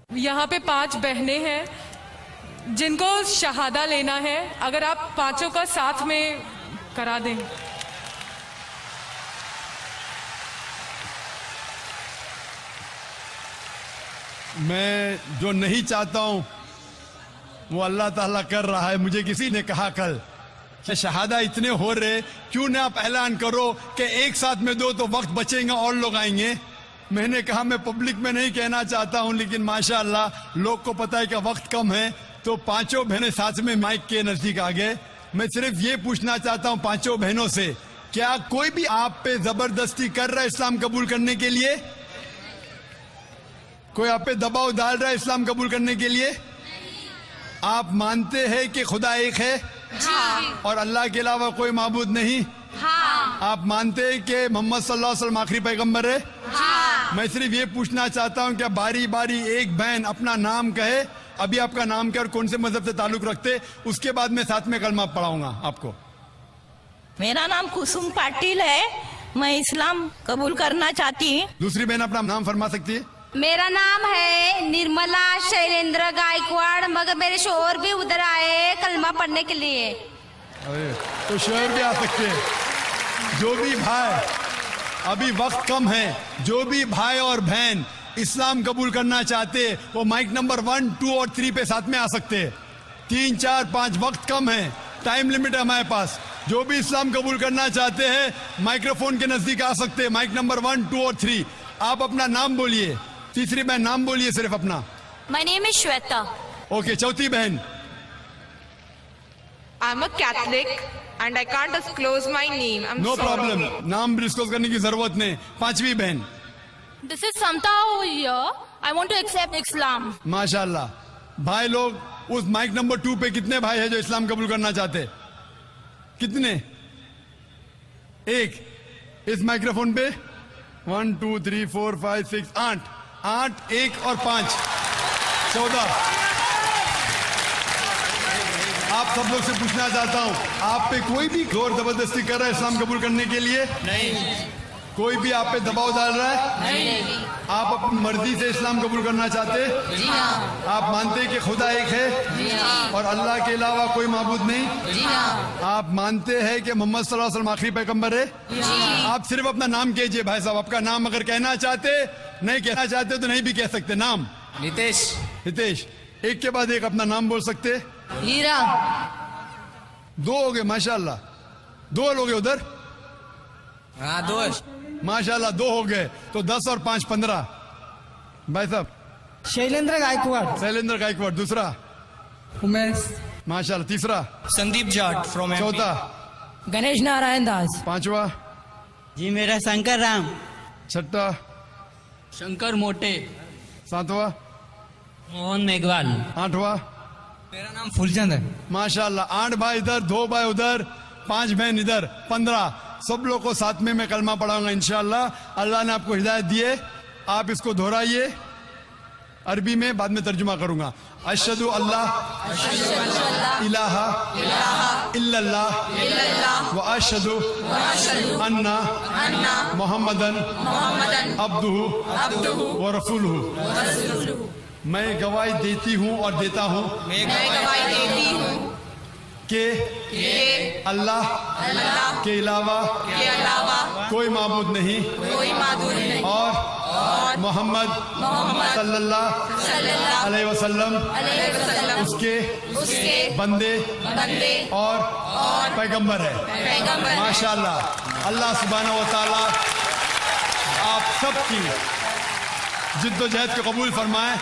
यहाँ पे 5 बहनें हैं जिनको शहादा लेना है, अगर आप पांचों का साथ में करा दें। मैं जो नहीं चाहता हूं वो अल्लाह ताला कर रहा है। मुझे किसी ने कहा कल कि शहादा इतने हो रहे, क्यों ना आप ऐलान करो कि एक साथ में दो तो वक्त बचेगा और लोग आएंगे। मैंने कहा मैं पब्लिक में नहीं कहना चाहता हूं, लेकिन माशाअल्लाह लोग को पता है कि वक्त कम है, तो पांचों बहनें साथ में माइक के नजदीक आ गए। मैं सिर्फ ये पूछना चाहता हूं पांचों बहनों से, क्या कोई भी आप पे जबरदस्ती कर रहा है इस्लाम कबूल करने के लिए? कोई आप पे दबाव डाल रहा है इस्लाम कबूल करने के लिए? आप मानते हैं कि खुदा एक है? हाँ। और अल्लाह के अलावा कोई माबूद नहीं? हाँ। आप मानते हैं कि मोहम्मद सल्लल्लाहु अलैहि वसल्लम आखिरी पैगंबर है? हाँ। मैं सिर्फ ये पूछना चाहता हूँ कि बारी बारी एक बहन अपना नाम कहे, अभी आपका नाम क्या और कौन से मजहब से ताल्लुक रखते, उसके बाद मैं साथ में कलमा पढ़ाऊंगा आपको। मेरा नाम कुसुम पाटिल है, मैं इस्लाम कबूल करना चाहती हूँ। दूसरी बहन अपना नाम फरमा सकती है? मेरा नाम है निर्मला शैलेंद्र गायकवाड़, मगर मेरे शोहर भी उधर आए कलमा पढ़ने के लिए। अरे तो शोहर भी आ सकते हैं। जो भी भाई, अभी वक्त कम है, जो भी भाई और बहन इस्लाम कबूल करना चाहते वो माइक नंबर 1, 2 और 3 पे साथ में आ सकते हैं। 3, 4, 5 वक्त कम है, टाइम लिमिट है हमारे पास। जो भी इस्लाम कबूल करना चाहते हैं माइक्रोफोन के नजदीक आ सकते हैं, माइक नंबर 1, 2 और 3। आप अपना नाम बोलिए। तीसरी बहन नाम बोलिए सिर्फ अपना। My name is Shweta. Okay, चौथी बहन। I'm a Catholic and I can't disclose my name. I'm no sorry. Problem, नाम डिस्क्लोज करने की जरूरत नहीं। पांचवी बहन। This is Samta over here. I want to accept Islam. माशाल्लाह। भाई लोग उस माइक नंबर 2 पे कितने भाई हैं जो इस्लाम कबूल करना चाहते? कितने? एक। इस माइक्रोफोन पे 1, 2, 3, 4, 5, 6, 8, 1 और 5, 14। आप सब लोग से पूछना चाहता हूं, आप पे कोई भी जोर जबरदस्ती कर रहा है इस्लाम कबूल करने के लिए? नहीं। कोई भी आप पे दबाव डाल रहा है? नहीं। आप अपनी मर्जी से इस्लाम कबूल करना चाहते? जी हाँ। आप मानते हैं कि खुदा एक है? जी हाँ। और अल्लाह के अलावा कोई माबूद नहीं? जी हाँ। आप मानते हैं कि मोहम्मद सल्लल्लाहु अलैहि वसल्लम आखिरी पैगंबर है? जी। आप सिर्फ अपना नाम कीजिए भाई साहब। आपका नाम अगर कहना चाहते, नहीं कहना चाहते तो नहीं भी कह सकते। नाम? नितेश। हितेश। एक के बाद एक अपना नाम बोल सकते। हीरा। 2 हो गए माशाल्लाह। 2 लोग हैं उधर? हाँ, 2। माशाल्लाह 2 हो गए, तो 10 और 5, 15। भाई साहब? शैलेंद्र गायकवाड़। शैलेंद्र गायकवाड़। दूसरा? उमेश। माशाल्लाह। तीसरा? Sandeep Jat from MP। चौथा? गणेश नारायण दास। पांचवा? जी मेरा शंकर राम। छठा? शंकर मोटे। सातवां? मोहन मेघवाल। आठवां? मेरा नाम फुलचंद है। माशाल्लाह। 8 भाई इधर, 2 भाई उधर, 5 बहन इधर, 15। सब लोग को साथ में मैं कलमा पढ़ाऊंगा इंशाल्लाह। अल्लाह ने आपको हिदायत दी है, आप इसको दोहराइए। अरबी में बाद में तर्जुमा करूंगा। अशहदु अल्लाह इलाहा इल्लल्लाह व अशहदु अन्ना मुहम्मदन अब्दुहु व रसूलुहु। मैं गवाही देती हूँ और देता हूँ कि अल्लाह के अलावा कोई माबूद नहीं और मोहम्मद सल्लल्लाहु अलैहि वसल्लम उसके बंदे और पैगंबर है। माशाल्लाह। अल्लाह सुब्हानहू व तआला आप सबकी जिद्दोजहद को कबूल फरमाए।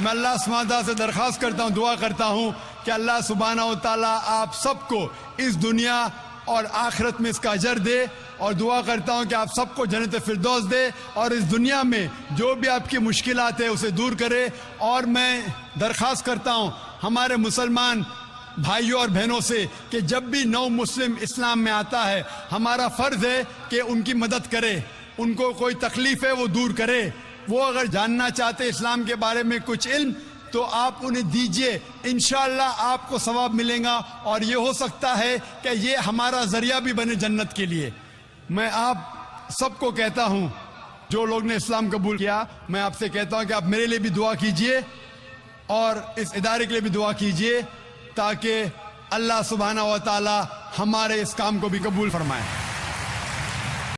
मैं अल्लाह सुब्हानहू व तआला से दरख्वास्त करता हूँ, दुआ करता हूँ कि अल्लाह सुब्हानहू व तआला आप सबको इस दुनिया और आखिरत में इसका अजर दे, और दुआ करता हूँ कि आप सबको जन्नत फिरदौस दे, और इस दुनिया में जो भी आपकी मुश्किलात है उसे दूर करे। और मैं दरख्वास्त करता हूँ हमारे मुसलमान भाइयों और बहनों से कि जब भी नौ मुस्लिम इस्लाम में आता है, हमारा फ़र्ज़ है कि उनकी मदद करे, उनको कोई तकलीफ़ है वो दूर करे। वो अगर जानना चाहते इस्लाम के बारे में कुछ इल्म, तो आप उन्हें दीजिए, इंशाअल्लाह आपको सवाब मिलेगा। और ये हो सकता है कि ये हमारा जरिया भी बने जन्नत के लिए। मैं आप सबको कहता हूँ जो लोग ने इस्लाम कबूल किया, मैं आपसे कहता हूं कि आप मेरे लिए भी दुआ कीजिए और इस इदारे के लिए भी दुआ कीजिए ताकि अल्लाह सुब्हाना व तआला हमारे इस काम को भी कबूल फरमाए।